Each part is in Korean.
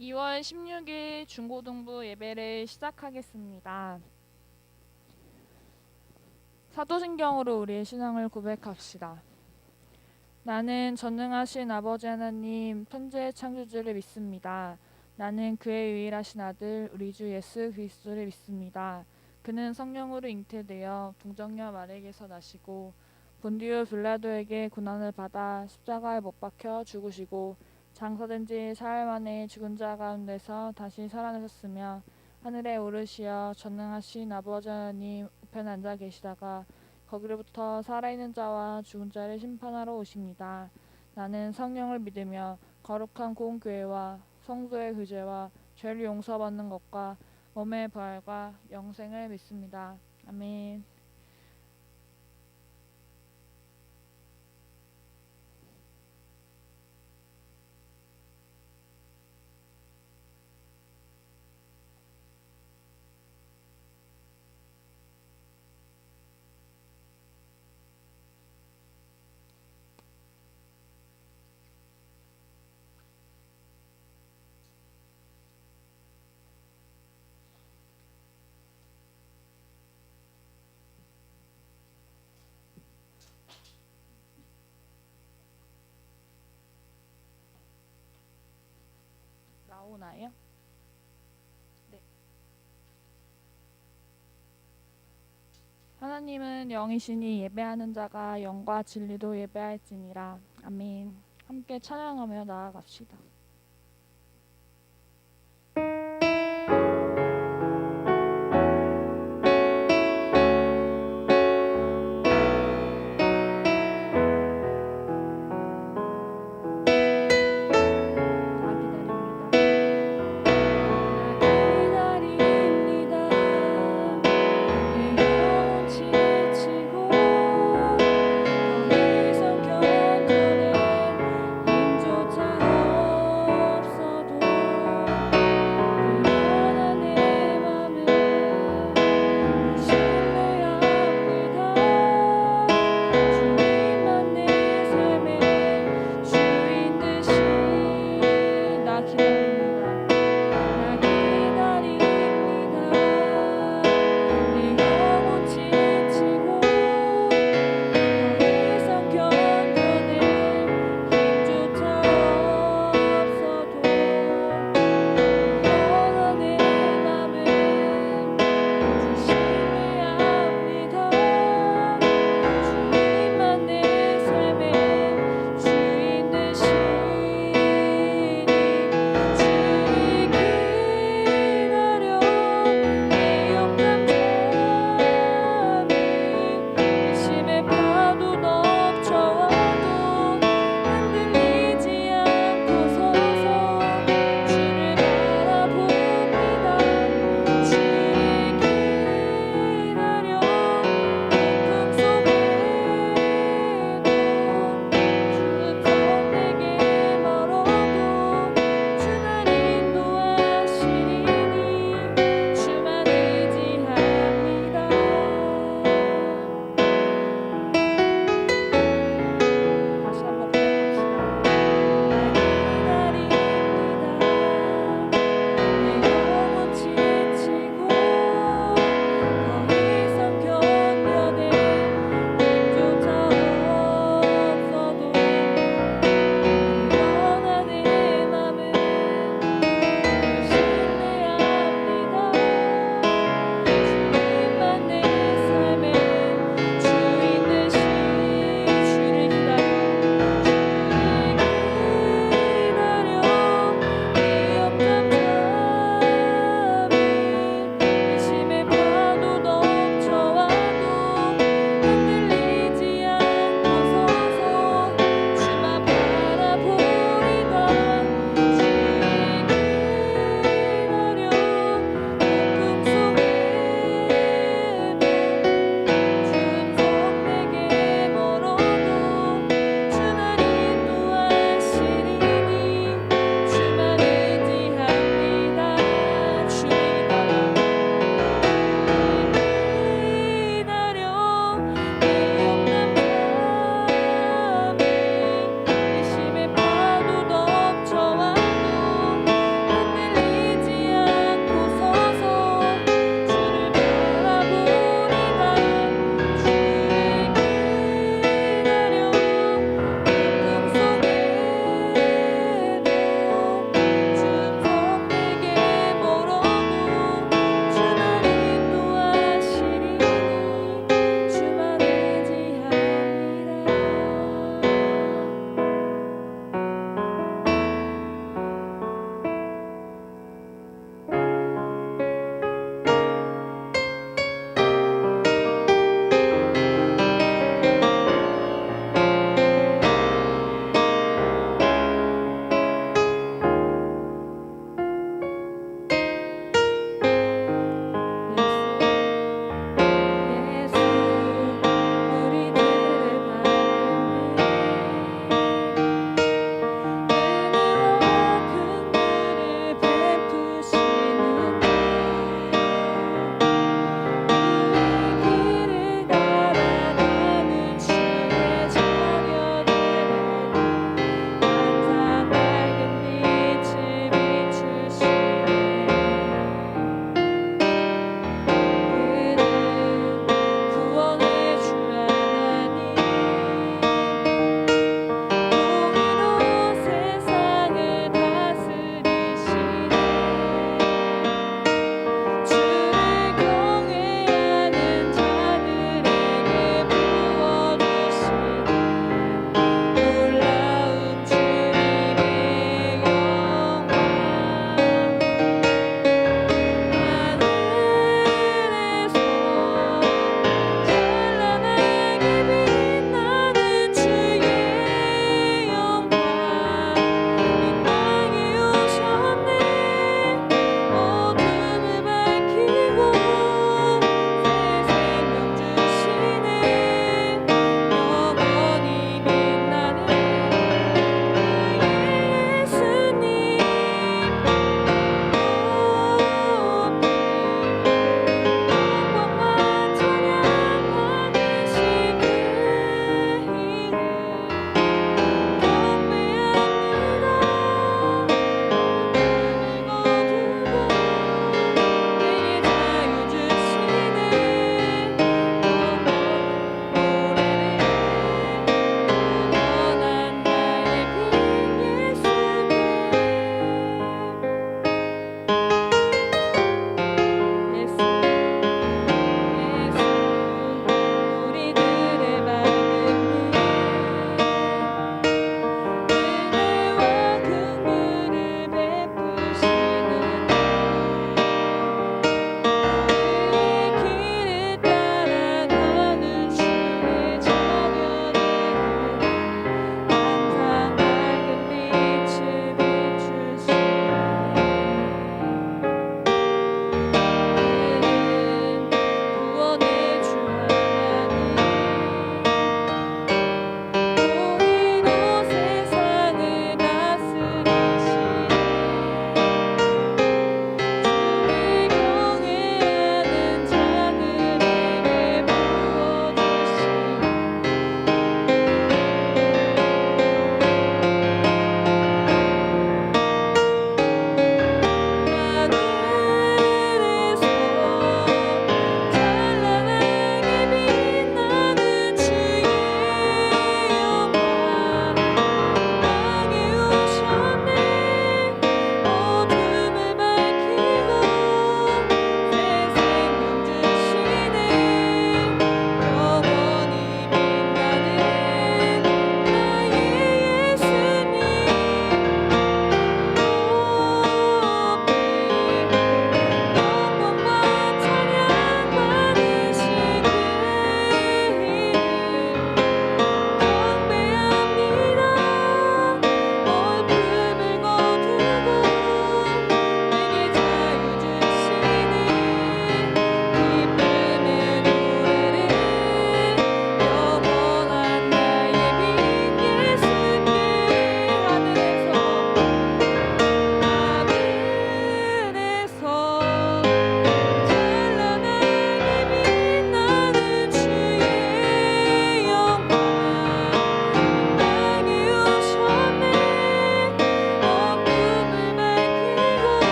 2월 16일 중고등부 예배를 시작하겠습니다. 사도신경으로 우리의 신앙을 고백합시다. 나는 전능하신 아버지 하나님 천지의 창조주를 믿습니다. 나는 그의 유일하신 아들 우리 주 예수 그리스도를 믿습니다. 그는 성령으로 잉태되어 동정녀 마리아에게서 나시고 본디오 빌라도에게 고난을 받아 십자가에 못 박혀 죽으시고 장사된 지 사흘 만에 죽은 자 가운데서 다시 살아나셨으며 하늘에 오르시어 전능하신 아버지 하나님 우편에 앉아 계시다가 거기로부터 살아있는 자와 죽은 자를 심판하러 오십니다. 나는 성령을 믿으며 거룩한 공교회와 성도의 교제와 죄를 용서받는 것과 몸의 부활과 영생을 믿습니다. 아멘. 나오나요? 네. 하나님은 영이시니 예배하는 자가 영과 진리로 예배할지니라. 아멘. 함께 찬양하며 나아갑시다. 더 이상 경건의 힘조차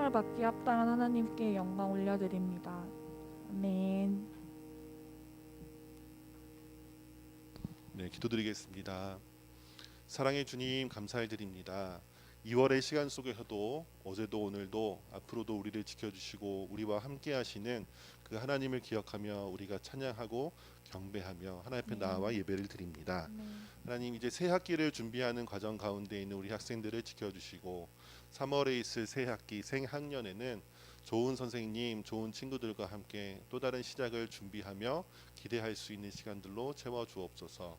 찬양을 받기에 합당한 하나님께 영광 올려드립니다. 아멘. 네, 기도드리겠습니다. 사랑의 주님 감사해 드립니다. 2월의 시간 속에서도 어제도 오늘도 앞으로도 우리를 지켜주시고 우리와 함께 하시는 그 하나님을 기억하며 우리가 찬양하고 경배하며 하나님 앞에 나와 예배를 드립니다. 아멘. 하나님, 이제 새 학기를 준비하는 과정 가운데 있는 우리 학생들을 지켜주시고 3월에 있을 새 학기 생학년에는 좋은 선생님, 좋은 친구들과 함께 또 다른 시작을 준비하며 기대할 수 있는 시간들로 채워 주옵소서.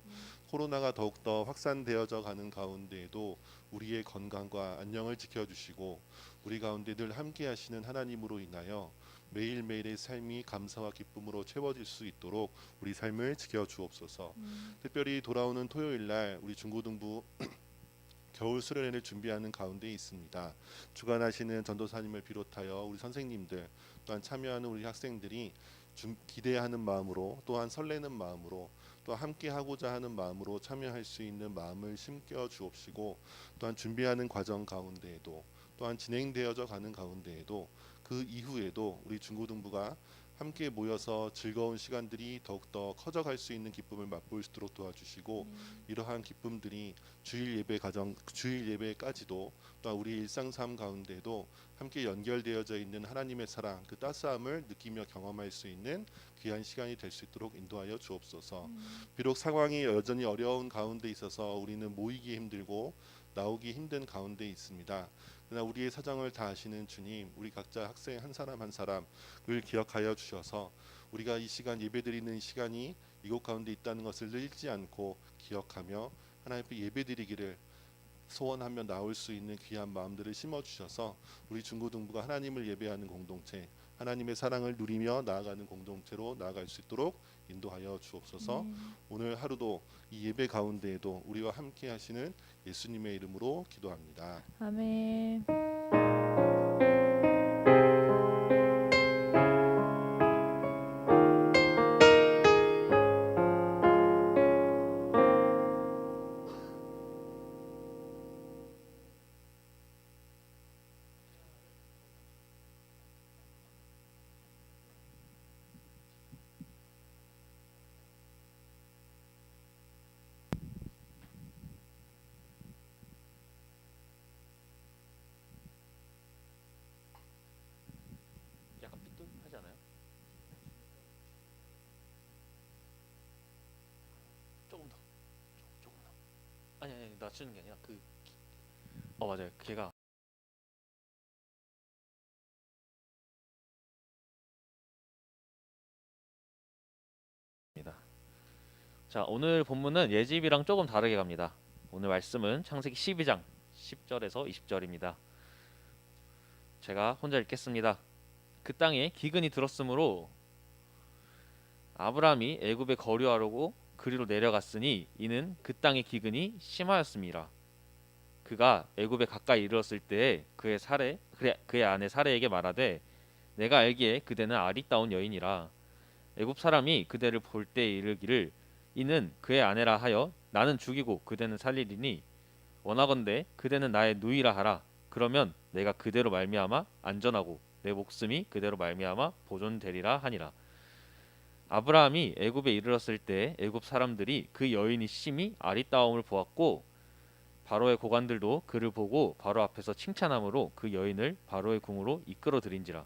코로나가 더욱더 확산되어져 가는 가운데에도 우리의 건강과 안녕을 지켜주시고 우리 가운데 늘 함께 하시는 하나님으로 인하여 매일매일의 삶이 감사와 기쁨으로 채워질 수 있도록 우리 삶을 지켜 주옵소서. 특별히 돌아오는 토요일 날 우리 중고등부 겨울 수련회를 준비하는 가운데 있습니다. 주관하시는 전도사님을 비롯하여 우리 선생님들 또한 참여하는 우리 학생들이 기대하는 마음으로 또한 설레는 마음으로 또 함께 하고자 하는 마음으로 참여할 수 있는 마음을 심겨 주옵시고 또한 준비하는 과정 가운데에도 또한 진행되어져 가는 가운데에도 그 이후에도 우리 중고등부가 함께 모여서 즐거운 시간들이 더욱더 커져갈 수 있는 기쁨을 맛볼 수 있도록 도와주시고 이러한 기쁨들이 주일 예배까지도 또한 우리 일상 삶 가운데도 함께 연결되어져 있는 하나님의 사랑 그 따스함을 느끼며 경험할 수 있는 귀한 시간이 될 수 있도록 인도하여 주옵소서. 비록 상황이 여전히 어려운 가운데 있어서 우리는 모이기 힘들고 나오기 힘든 가운데 있습니다. 그러나 우리의 사정을 다 아시는 주님, 우리 각자 학생 한 사람 한 사람을 기억하여 주셔서 우리가 이 시간 예배드리는 시간이 이곳 가운데 있다는 것을 잊지 않고 기억하며 하나님 앞에 예배드리기를 소원하며 나올 수 있는 귀한 마음들을 심어 주셔서 우리 중고등부가 하나님을 예배하는 공동체, 하나님의 사랑을 누리며 나아가는 공동체로 나아갈 수 있도록 인도하여 주옵소서. 오늘 하루도 이 예배 가운데에도 우리와 함께 하시는 예수님의 이름으로 기도합니다. 아멘. 약간 삐뚤하지 않아요? 조금 더, 조금 더. 아니, 낮추는 게 아니라 맞아요. 걔가 입니다. 자, 오늘 본문은 예집이랑 조금 다르게 갑니다. 오늘 말씀은 창세기 12장 10절에서 20절입니다. 제가 혼자 읽겠습니다. 그 땅에 기근이 들었으므로 아브라함이 애굽에 거류하려고 그리로 내려갔으니 이는 그 땅의 기근이 심하였음이라. 그가 애굽에 가까이 이르렀을 때에 그의 아내 사레에게 말하되 내가 알기에 그대는 아리따운 여인이라. 애굽 사람이 그대를 볼 때 이르기를 이는 그의 아내라 하여 나는 죽이고 그대는 살리리니 원하건대 그대는 나의 누이라 하라. 그러면 내가 그대로 말미암아 안전하고 내 목숨이 그대로 말미암아 보존되리라 하니라. 아브라함이 애굽에 이르렀을 때 애굽 사람들이 그 여인이 심히 아리따움을 보았고 바로의 고관들도 그를 보고 바로 앞에서 칭찬함으로 그 여인을 바로의 궁으로 이끌어 들인지라.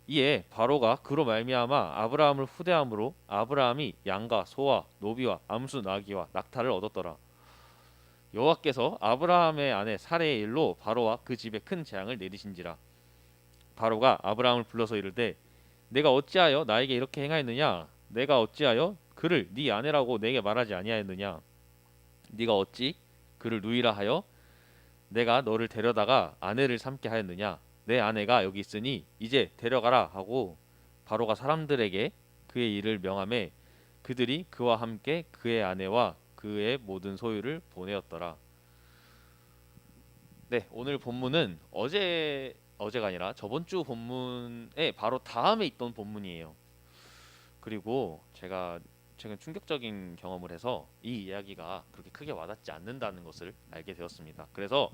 이에 바로가 그로 말미암아 아브라함을 후대함으로 아브라함이 양과 소와 노비와 암수 나귀와 낙타를 얻었더라. 여호와께서 아브라함의 아내 사레의 일로 바로와 그 집에 큰 재앙을 내리신지라. 바로가 아브라함을 불러서 이르되 내가 어찌하여 나에게 이렇게 행하였느냐? 내가 어찌하여 그를 네 아내라고 내게 말하지 아니하였느냐? 네가 어찌 그를 누이라 하여 내가 너를 데려다가 아내를 삼게 하였느냐? 내 아내가 여기 있으니 이제 데려가라 하고 바로가 사람들에게 그의 일을 명하매 그들이 그와 함께 그의 아내와 그의 모든 소유를 보내었더라. 네, 오늘 본문은 어제가 아니라 저번 주 본문에 바로 다음에 있던 본문이에요. 그리고 제가 최근 충격적인 경험을 해서 이 이야기가 그렇게 크게 와닿지 않는다는 것을 알게 되었습니다. 그래서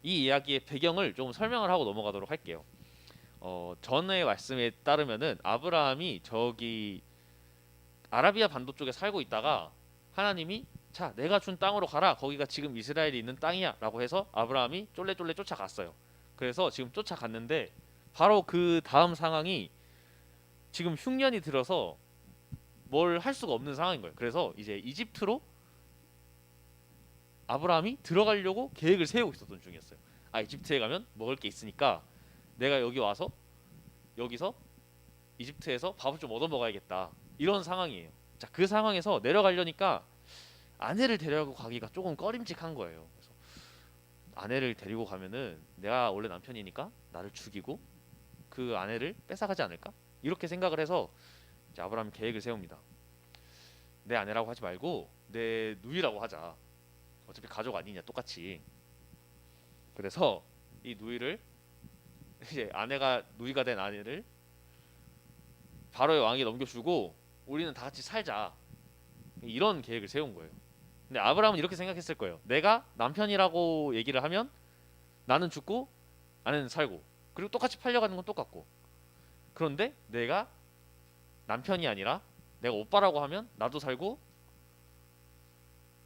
이 이야기의 배경을 좀 설명을 하고 넘어가도록 할게요. 전의 말씀에 따르면은 아브라함이 저기 아라비아 반도 쪽에 살고 있다가 하나님이 자 내가 준 땅으로 가라 거기가 지금 이스라엘이 있는 땅이야 라고 해서 아브라함이 쫄래쫄래 쫓아갔어요. 그래서 지금 쫓아갔는데 바로 그 다음 상황이 지금 흉년이 들어서 뭘 할 수가 없는 상황인 거예요. 그래서 이제 이집트로 아브라함이 들어가려고 계획을 세우고 있었던 중이었어요. 아 이집트에 가면 먹을 게 있으니까 내가 여기 와서 여기서 이집트에서 밥을 좀 얻어 먹어야겠다 이런 상황이에요. 자 그 상황에서 내려가려니까 아내를 데려가고 가기가 조금 꺼림칙한 거예요. 그래서 아내를 데리고 가면은 내가 원래 남편이니까 나를 죽이고 그 아내를 뺏어가지 않을까? 이렇게 생각을 해서 이제 아브라함이 계획을 세웁니다. 내 아내라고 하지 말고 내 누이라고 하자. 어차피 가족 아니냐 똑같이. 그래서 이 누이를 이제 아내가 누이가 된 아내를 바로의 왕에게 넘겨주고 우리는 다 같이 살자. 이런 계획을 세운 거예요. 근데 아브라함은 이렇게 생각했을 거예요. 내가 남편이라고 얘기를 하면 나는 죽고 아내는 살고 그리고 똑같이 팔려가는 건 똑같고 그런데 내가 남편이 아니라 내가 오빠라고 하면 나도 살고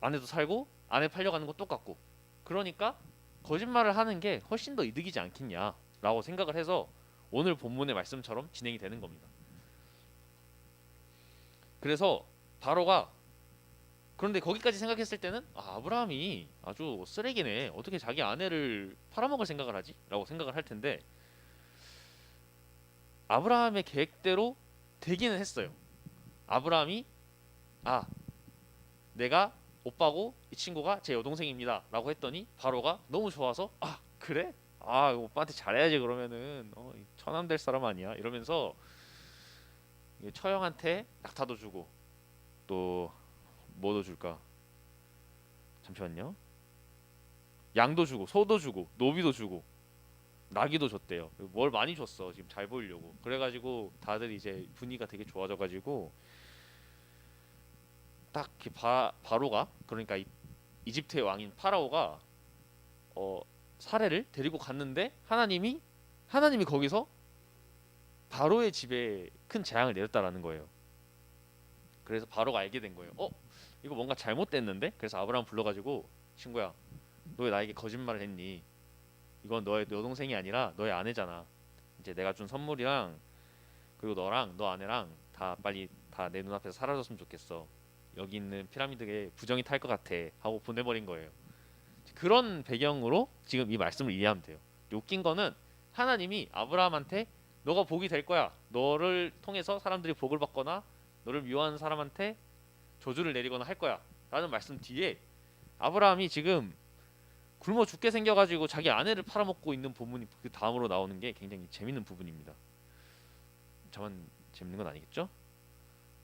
아내도 살고 아내 팔려가는 건 똑같고 그러니까 거짓말을 하는 게 훨씬 더 이득이지 않겠냐라고 생각을 해서 오늘 본문의 말씀처럼 진행이 되는 겁니다. 그래서 바로가 그런데 거기까지 생각했을 때는 아브라함이 아주 쓰레기네. 어떻게 자기 아내를 팔아먹을 생각을 하지? 라고 생각을 할 텐데 아브라함의 계획대로 되기는 했어요. 아브라함이 아 내가 오빠고 이 친구가 제 여동생입니다 라고 했더니 바로가 너무 좋아서 아 그래? 아 오빠한테 잘해야지 그러면은 처남 될 사람 아니야 이러면서 처형한테 낙타도 주고 또 뭐도 줄까? 잠시만요. 양도 주고 소도 주고 노비도 주고 나귀도 줬대요. 뭘 많이 줬어. 지금 잘 보이려고. 그래가지고 다들 이제 분위기가 되게 좋아져가지고 딱 바로가 그러니까 이집트의 왕인 파라오가 사례를 데리고 갔는데 하나님이 거기서 바로의 집에 큰 재앙을 내렸다라는 거예요. 그래서 바로가 알게 된 거예요. 이거 뭔가 잘못됐는데? 그래서 아브라함 불러가지고 친구야, 너 왜 나에게 거짓말을 했니? 이건 너의 여동생이 아니라 너의 아내잖아. 이제 내가 준 선물이랑 그리고 너랑 너 아내랑 다 빨리 다 내 눈앞에서 사라졌으면 좋겠어. 여기 있는 피라미드에 부정이 탈 것 같아 하고 보내버린 거예요. 그런 배경으로 지금 이 말씀을 이해하면 돼요. 웃긴 거는 하나님이 아브라함한테 너가 복이 될 거야. 너를 통해서 사람들이 복을 받거나 너를 미워하는 사람한테 저주를 내리거나 할 거야. 라는 말씀 뒤에 아브라함이 지금 굶어 죽게 생겨가지고 자기 아내를 팔아먹고 있는 부분이 그 다음으로 나오는 게 굉장히 재밌는 부분입니다. 저만 재밌는 건 아니겠죠?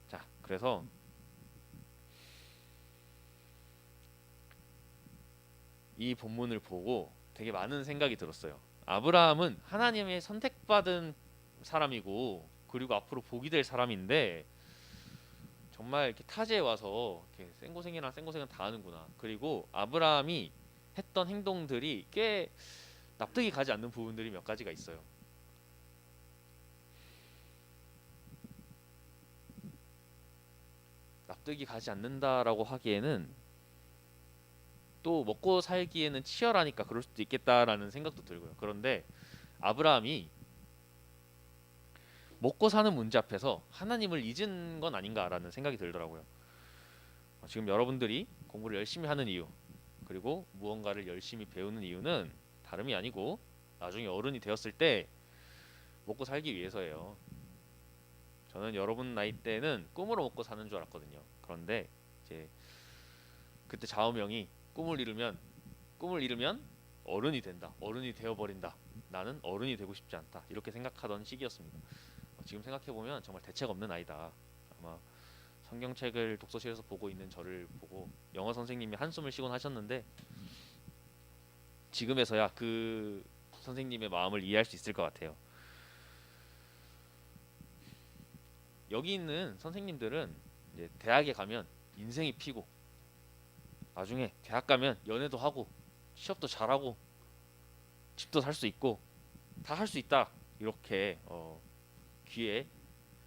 자, 그래서 이 본문을 보고 되게 많은 생각이 들었어요. 아브라함은 하나님의 선택받은 사람이고 그리고 앞으로 복이 될 사람인데 정말 이렇게 타지에 와서 이렇게 생고생이랑 생고생은 다 하는구나. 그리고 아브라함이 했던 행동들이 꽤 납득이 가지 않는 부분들이 몇 가지가 있어요. 납득이 가지 않는다라고 하기에는 또 먹고 살기에는 치열하니까 그럴 수도 있겠다라는 생각도 들고요. 그런데 아브라함이 먹고 사는 문제 앞에서 하나님을 잊은 건 아닌가라는 생각이 들더라고요. 지금 여러분들이 공부를 열심히 하는 이유 그리고 무언가를 열심히 배우는 이유는 다름이 아니고 나중에 어른이 되었을 때 먹고 살기 위해서예요. 저는 여러분 나이 때는 꿈으로 먹고 사는 줄 알았거든요. 그런데 이제 그때 좌우명이 꿈을 이루면 어른이 된다. 어른이 되어버린다. 나는 어른이 되고 싶지 않다. 이렇게 생각하던 시기였습니다. 지금 생각해보면 정말 대책 없는 아이다. 아마 성경책을 독서실에서 보고 있는 저를 보고 영어 선생님이 한숨을 쉬곤 하셨는데 지금에서야 그 선생님의 마음을 이해할 수 있을 것 같아요. 여기 있는 선생님들은 이제 대학에 가면 인생이 피고 나중에 대학 가면 연애도 하고 취업도 잘하고 집도 살 수 있고 다 할 수 있다 이렇게 귀에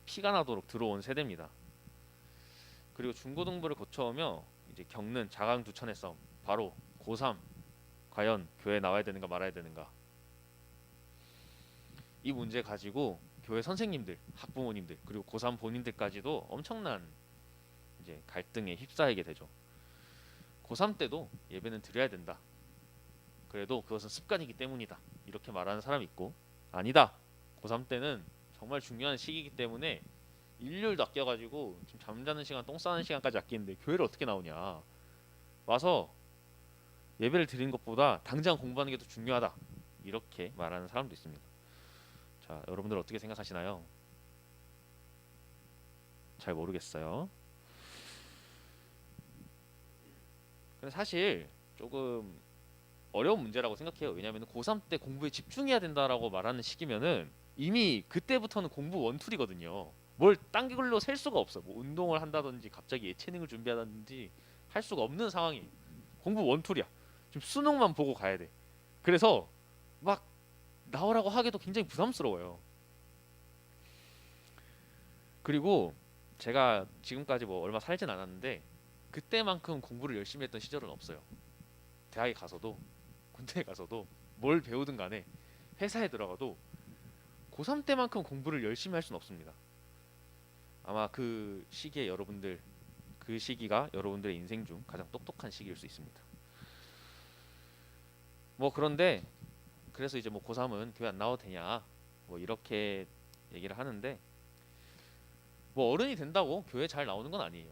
피가 나도록 들어온 세대입니다. 그리고 중고등부를 거쳐오며 이제 겪는 자강두천의 싸움, 바로 고3 과연 교회 나와야 되는가 말아야 되는가, 이 문제 가지고 교회 선생님들, 학부모님들, 그리고 고3 본인들까지도 엄청난 이제 갈등에 휩싸이게 되죠. 고3 때도 예배는 드려야 된다. 그래도 그것은 습관이기 때문이다. 이렇게 말하는 사람이 있고, 아니다. 고3 때는 정말 중요한 시기이기 때문에 일요일도 아껴가지고 지금 잠자는 시간, 똥 싸는 시간까지 아끼는데 교회를 어떻게 나오냐. 와서 예배를 드리는 것보다 당장 공부하는 게 더 중요하다. 이렇게 말하는 사람도 있습니다. 자, 여러분들 어떻게 생각하시나요? 잘 모르겠어요. 근데 사실 조금 어려운 문제라고 생각해요. 왜냐하면 고3 때 공부에 집중해야 된다라고 말하는 시기면은 이미 그때부터는 공부 원툴이거든요. 뭘 딴 걸로 셀 수가 없어. 뭐 운동을 한다든지 갑자기 예체능을 준비하든지 할 수가 없는 상황이. 공부 원툴이야. 지금 수능만 보고 가야 돼. 그래서 막 나오라고 하기도 굉장히 부담스러워요. 그리고 제가 지금까지 뭐 얼마 살진 않았는데 그때만큼 공부를 열심히 했던 시절은 없어요. 대학에 가서도 군대에 가서도 뭘 배우든 간에 회사에 들어가도 고3 때만큼 공부를 열심히 할 수는 없습니다. 아마 그 시기에 여러분들, 그 시기가 여러분들의 인생 중 가장 똑똑한 시기일 수 있습니다. 뭐 그런데 그래서 이제 뭐 고3은 교회 안 나와도 되냐 뭐 이렇게 얘기를 하는데, 뭐 어른이 된다고 교회 잘 나오는 건 아니에요.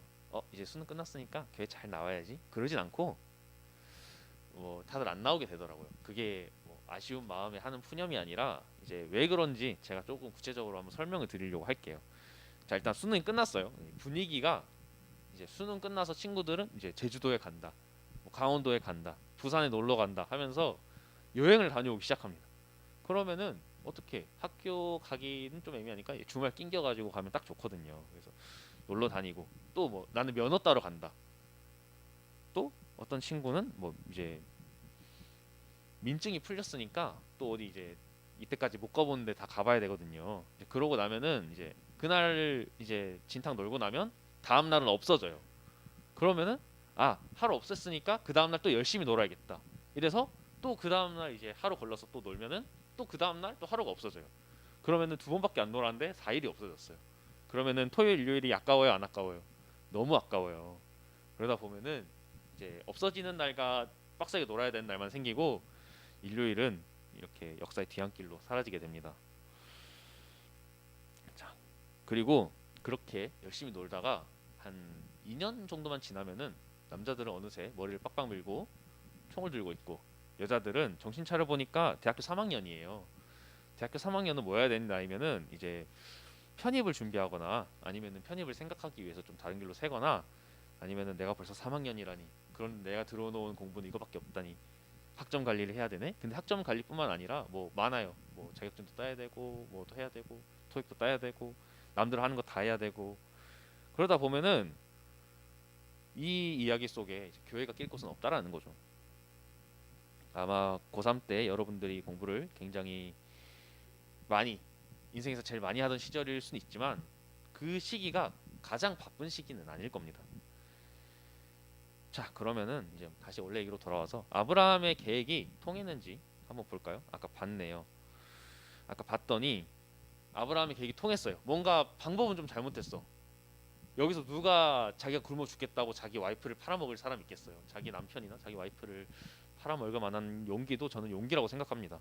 이제 수능 끝났으니까 교회 잘 나와야지 그러진 않고 뭐 다들 안 나오게 되더라고요. 그게 뭐 아쉬운 마음에 하는 푸념이 아니라 이제 왜 그런지 제가 조금 구체적으로 한번 설명을 드리려고 할게요. 자, 일단 수능이 끝났어요. 분위기가 이제 수능 끝나서 친구들은 이제 제주도에 간다, 뭐 강원도에 간다, 부산에 놀러 간다 하면서 여행을 다녀오기 시작합니다. 그러면은 어떻게 학교 가기는 좀 애매하니까 주말 낑겨가지고 가면 딱 좋거든요. 그래서 놀러 다니고 또 뭐 나는 면허 따러 간다. 또 어떤 친구는 뭐 이제 민증이 풀렸으니까 또 어디 이제 이때까지 못 가보는데 다 가봐야 되거든요. 이제 그러고 나면은 이제 그날 이제 진탕 놀고 나면 다음 날은 없어져요. 그러면은 하루 없앴으니까 그 다음 날 또 열심히 놀아야겠다. 이래서 또 그 다음 날 이제 하루 걸러서 또 놀면은 또 그 다음 날 또 하루가 없어져요. 그러면은 두 번밖에 안 놀았는데 4일이 없어졌어요. 그러면은 토요일, 일요일이 아까워요, 안 아까워요? 너무 아까워요. 그러다 보면은 이제 없어지는 날과 빡세게 놀아야 되는 날만 생기고 일요일은 이렇게 역사의 뒤안길로 사라지게 됩니다. 자, 그리고 그렇게 열심히 놀다가 한 2년 정도만 지나면은 남자들은 어느새 머리를 빡빡 밀고 총을 들고 있고, 여자들은 정신 차려 보니까 대학교 3학년이에요. 대학교 3학년은 뭐 해야 되는 나이면은 이제 편입을 준비하거나 아니면은 편입을 생각하기 위해서 좀 다른 길로 새거나, 아니면은 내가 벌써 3학년이라니, 그런 내가 들어놓은 공부는 이거밖에 없다니 학점 관리를 해야 되네. 근데 학점 관리뿐만 아니라 뭐 많아요. 뭐 자격증도 따야 되고 뭐도 해야 되고 토익도 따야 되고 남들 하는 거 다 해야 되고, 그러다 보면은 이 이야기 속에 이제 교회가 낄 곳은 없다라는 거죠. 아마 고3 때 여러분들이 공부를 굉장히 많이, 인생에서 제일 많이 하던 시절일 수는 있지만 그 시기가 가장 바쁜 시기는 아닐 겁니다. 자, 그러면은 이제 다시 원래 얘기로 돌아와서 아브라함의 계획이 통했는지 한번 볼까요? 아까 봤네요. 아까 봤더니 아브라함의 계획이 통했어요. 뭔가 방법은 좀 잘못됐어. 여기서 누가 자기가 굶어 죽겠다고 자기 와이프를 팔아먹을 사람 있겠어요? 자기 남편이나 자기 와이프를 팔아먹을 만한 용기도 저는 용기라고 생각합니다.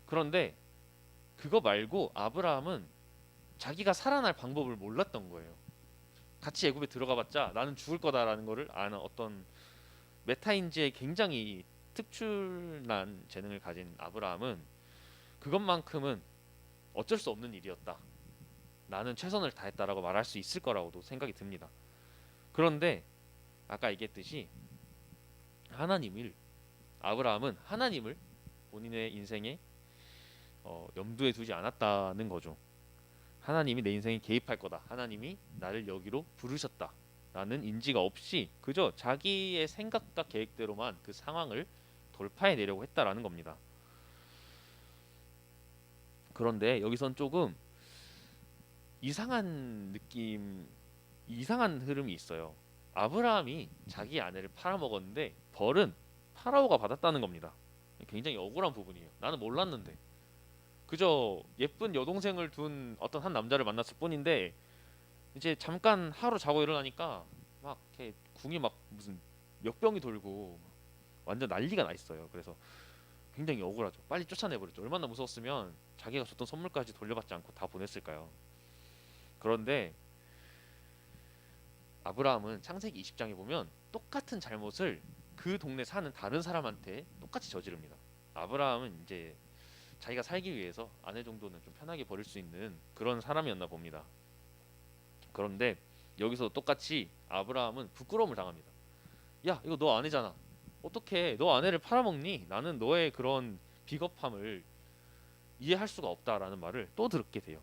그런데 그거 말고 아브라함은 자기가 살아날 방법을 몰랐던 거예요. 같이 애굽에 들어가봤자 나는 죽을 거다라는 거를 아는 어떤 메타인지에 굉장히 특출난 재능을 가진 아브라함은 그것만큼은 어쩔 수 없는 일이었다, 나는 최선을 다했다라고 말할 수 있을 거라고도 생각이 듭니다. 그런데 아까 얘기했듯이 아브라함은 하나님을 본인의 인생에 염두에 두지 않았다는 거죠. 하나님이 내 인생에 개입할 거다, 하나님이 나를 여기로 부르셨다 라는 인지가 없이 그저 자기의 생각과 계획대로만 그 상황을 돌파해내려고 했다라는 겁니다. 그런데 여기선 조금 이상한 느낌, 이상한 흐름이 있어요. 아브라함이 자기 아내를 팔아먹었는데 벌은 파라오가 받았다는 겁니다. 굉장히 억울한 부분이에요. 나는 몰랐는데 그저 예쁜 여동생을 둔 어떤 한 남자를 만났을 뿐인데 이제 잠깐 하루 자고 일어나니까 막 이렇게 궁이 막 무슨 몇 병이 돌고 완전 난리가 나 있어요. 그래서 굉장히 억울하죠. 빨리 쫓아내버렸죠. 얼마나 무서웠으면 자기가 줬던 선물까지 돌려받지 않고 다 보냈을까요? 그런데 아브라함은 창세기 20장에 보면 똑같은 잘못을 그 동네 사는 다른 사람한테 똑같이 저지릅니다. 아브라함은 이제 자기가 살기 위해서 아내 정도는 좀 편하게 버릴 수 있는 그런 사람이었나 봅니다. 그런데 여기서 똑같이 아브라함은 부끄러움을 당합니다. 야, 이거 너 아내잖아. 어떻게 너 아내를 팔아먹니? 나는 너의 그런 비겁함을 이해할 수가 없다라는 말을 또 듣게 돼요.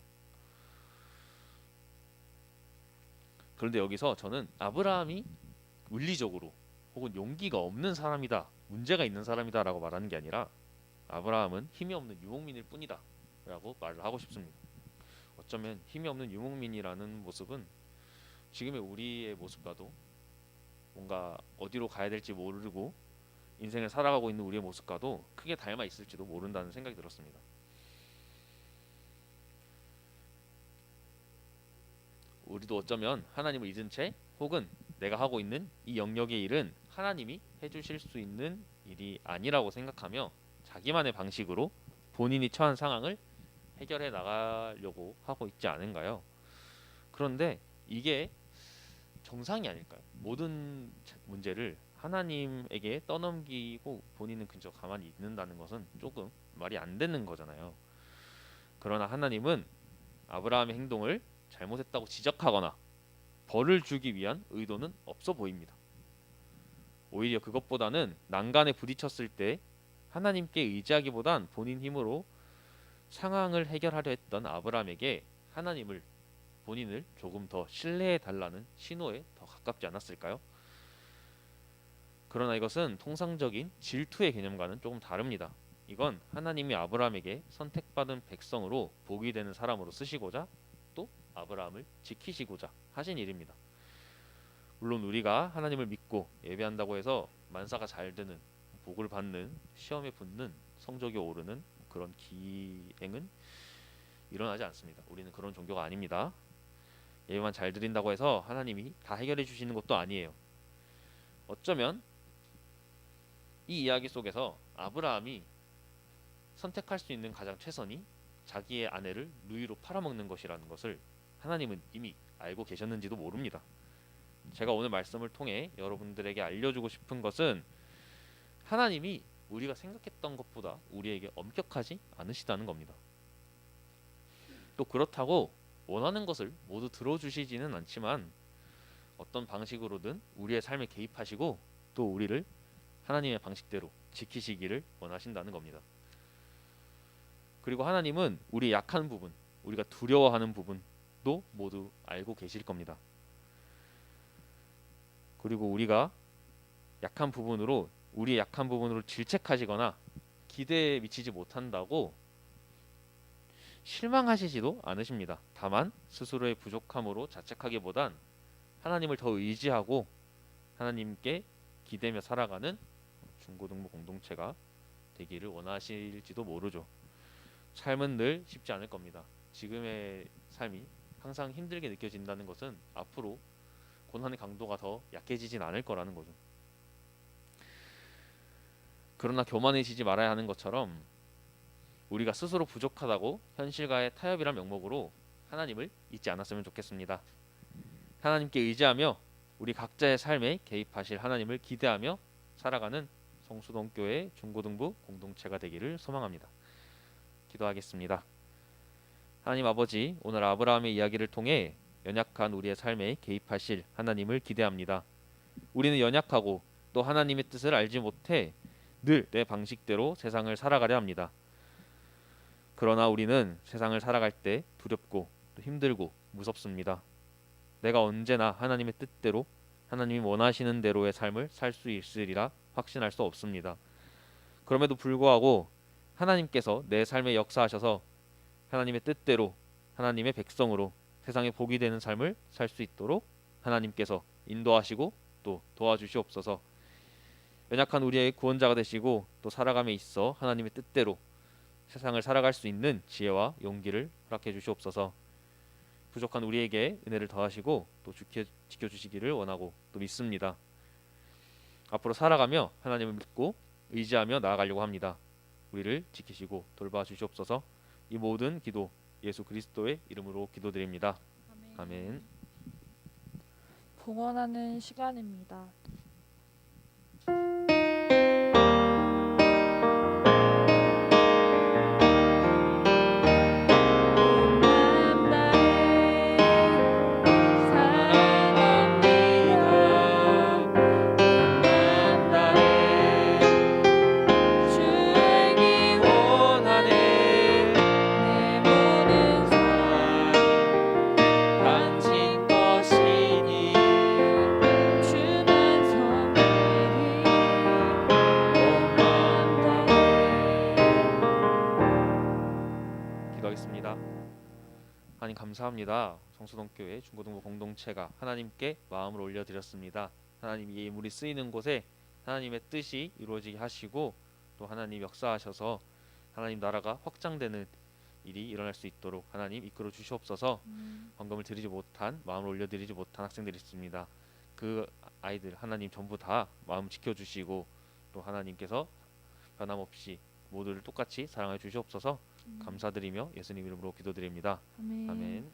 그런데 여기서 저는 아브라함이 윤리적으로 혹은 용기가 없는 사람이다, 문제가 있는 사람이다라고 말하는 게 아니라 아브라함은 힘이 없는 유목민일 뿐이다 라고 말을 하고 싶습니다. 어쩌면 힘이 없는 유목민이라는 모습은 지금의 우리의 모습과도 뭔가 어디로 가야 될지 모르고 인생을 살아가고 있는 우리의 모습과도 크게 닮아 있을지도 모른다는 생각이 들었습니다. 우리도 어쩌면 하나님을 잊은 채 혹은 내가 하고 있는 이 영역의 일은 하나님이 해주실 수 있는 일이 아니라고 생각하며 자기만의 방식으로 본인이 처한 상황을 해결해 나가려고 하고 있지 않은가요? 그런데 이게 정상이 아닐까요? 모든 문제를 하나님에게 떠넘기고 본인은 그저 가만히 있는다는 것은 조금 말이 안 되는 거잖아요. 그러나 하나님은 아브라함의 행동을 잘못했다고 지적하거나 벌을 주기 위한 의도는 없어 보입니다. 오히려 그것보다는 난간에 부딪혔을 때 하나님께 의지하기보단 본인 힘으로 상황을 해결하려 했던 아브라함에게 하나님을 본인을 조금 더 신뢰해 달라는 신호에 더 가깝지 않았을까요? 그러나 이것은 통상적인 질투의 개념과는 조금 다릅니다. 이건 하나님이 아브라함에게 선택받은 백성으로 복이 되는 사람으로 쓰시고자 또 아브라함을 지키시고자 하신 일입니다. 물론 우리가 하나님을 믿고 예배한다고 해서 만사가 잘 되는, 복을 받는, 시험에 붙는, 성적이 오르는 그런 기행은 일어나지 않습니다. 우리는 그런 종교가 아닙니다. 예배만 잘 드린다고 해서 하나님이 다 해결해 주시는 것도 아니에요. 어쩌면 이 이야기 속에서 아브라함이 선택할 수 있는 가장 최선이 자기의 아내를 누이로 팔아먹는 것이라는 것을 하나님은 이미 알고 계셨는지도 모릅니다. 제가 오늘 말씀을 통해 여러분들에게 알려주고 싶은 것은 하나님이 우리가 생각했던 것보다 우리에게 엄격하지 않으시다는 겁니다. 또 그렇다고 원하는 것을 모두 들어주시지는 않지만 어떤 방식으로든 우리의 삶에 개입하시고 또 우리를 하나님의 방식대로 지키시기를 원하신다는 겁니다. 그리고 하나님은 우리 약한 부분, 우리가 두려워하는 부분도 모두 알고 계실 겁니다. 그리고 우리가 우리의 약한 부분으로 질책하시거나 기대에 미치지 못한다고 실망하시지도 않으십니다. 다만 스스로의 부족함으로 자책하기보단 하나님을 더 의지하고 하나님께 기대며 살아가는 중고등부 공동체가 되기를 원하실지도 모르죠. 삶은 늘 쉽지 않을 겁니다. 지금의 삶이 항상 힘들게 느껴진다는 것은 앞으로 고난의 강도가 더 약해지진 않을 거라는 거죠. 그러나 교만해지지 말아야 하는 것처럼 우리가 스스로 부족하다고 현실과의 타협이란 명목으로 하나님을 잊지 않았으면 좋겠습니다. 하나님께 의지하며 우리 각자의 삶에 개입하실 하나님을 기대하며 살아가는 성수동교회 중고등부 공동체가 되기를 소망합니다. 기도하겠습니다. 하나님 아버지, 오늘 아브라함의 이야기를 통해 연약한 우리의 삶에 개입하실 하나님을 기대합니다. 우리는 연약하고 또 하나님의 뜻을 알지 못해 늘 내 방식대로 세상을 살아가려 합니다. 그러나 우리는 세상을 살아갈 때 두렵고 또 힘들고 무섭습니다. 내가 언제나 하나님의 뜻대로 하나님이 원하시는 대로의 삶을 살 수 있으리라 확신할 수 없습니다. 그럼에도 불구하고 하나님께서 내 삶에 역사하셔서 하나님의 뜻대로 하나님의 백성으로 세상에 복이 되는 삶을 살 수 있도록 하나님께서 인도하시고 또 도와주시옵소서. 연약한 우리의 구원자가 되시고 또 살아감에 있어 하나님의 뜻대로 세상을 살아갈 수 있는 지혜와 용기를 허락해 주시옵소서. 부족한 우리에게 은혜를 더하시고 또 지켜주시기를 원하고 또 믿습니다. 앞으로 살아가며 하나님을 믿고 의지하며 나아가려고 합니다. 우리를 지키시고 돌봐 주시옵소서. 이 모든 기도 예수 그리스도의 이름으로 기도드립니다. 아멘. 봉헌하는 시간입니다. 기도하겠습니다. 하나님 감사합니다. 성수동교회 중고등부 공동체가 하나님께 마음을 올려드렸습니다. 하나님 이 예물이 쓰이는 곳에 하나님의 뜻이 이루어지게 하시고 또 하나님 역사하셔서 하나님 나라가 확장되는 일이 일어날 수 있도록 하나님 이끌어 주시옵소서. 헌금을 드리지 못한 마음을 올려드리지 못한 학생들이 있습니다. 그 아이들 하나님 전부 다 마음 지켜주시고 또 하나님께서 변함없이 모두를 똑같이 사랑해 주시옵소서. 감사드리며 예수님 이름으로 기도드립니다. 아멘.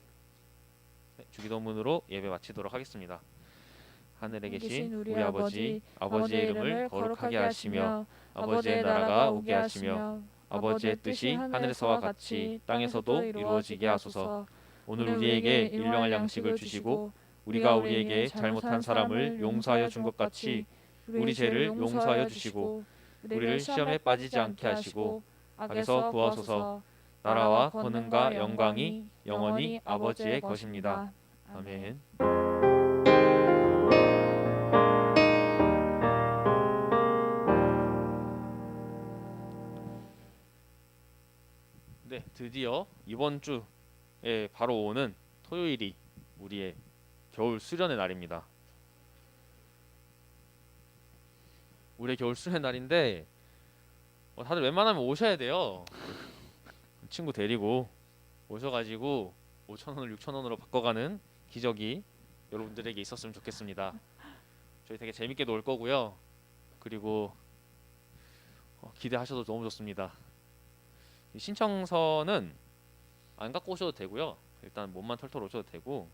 네, 주기도문으로 예배 마치도록 하겠습니다. 하늘에 계신 우리 아버지의 이름을 거룩하게 하시며 아버지의 나라가 오게 하시며 아버지의 뜻이 하늘에서와 같이 땅에서도 이루어지게 하소서. 오늘 우리에게 일용할 양식을 주시고 우리가 우리에게 잘못한 사람을 용서하여 준 것 같이 우리 죄를 용서하여 주시고 우리를 시험에 빠지지 않게 하시고 악에서 구하소서. 나라와 권능과 영광이 영원히 아버지의 것입니다. 아멘. 네, 드디어 이번 주에 바로 오는 토요일이 우리의 겨울 수련의 날입니다. 우리의 겨울 수련의 날인데 다들 웬만하면 오셔야 돼요. 친구 데리고 오셔가지고 5,000원을 6,000원으로 바꿔가는 기적이 여러분들에게 있었으면 좋겠습니다. 저희 되게 재밌게 놀 거고요. 그리고 기대하셔도 너무 좋습니다. 신청서는 안 갖고 오셔도 되고요. 일단 몸만 털털 오셔도 되고,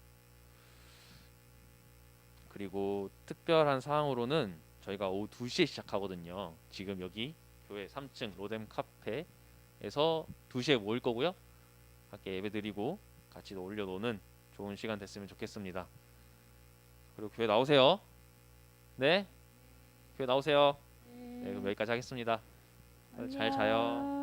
그리고 특별한 사항으로는 저희가 오후 2시에 시작하거든요. 지금 여기 교회 3층 로뎀 카페에서 2시에 모일 거고요. 함께 예배드리고 같이 올려놓는 좋은 시간 됐으면 좋겠습니다. 그리고 교회 나오세요. 네, 교회 나오세요. 네, 그럼 여기까지 하겠습니다. 잘 자요.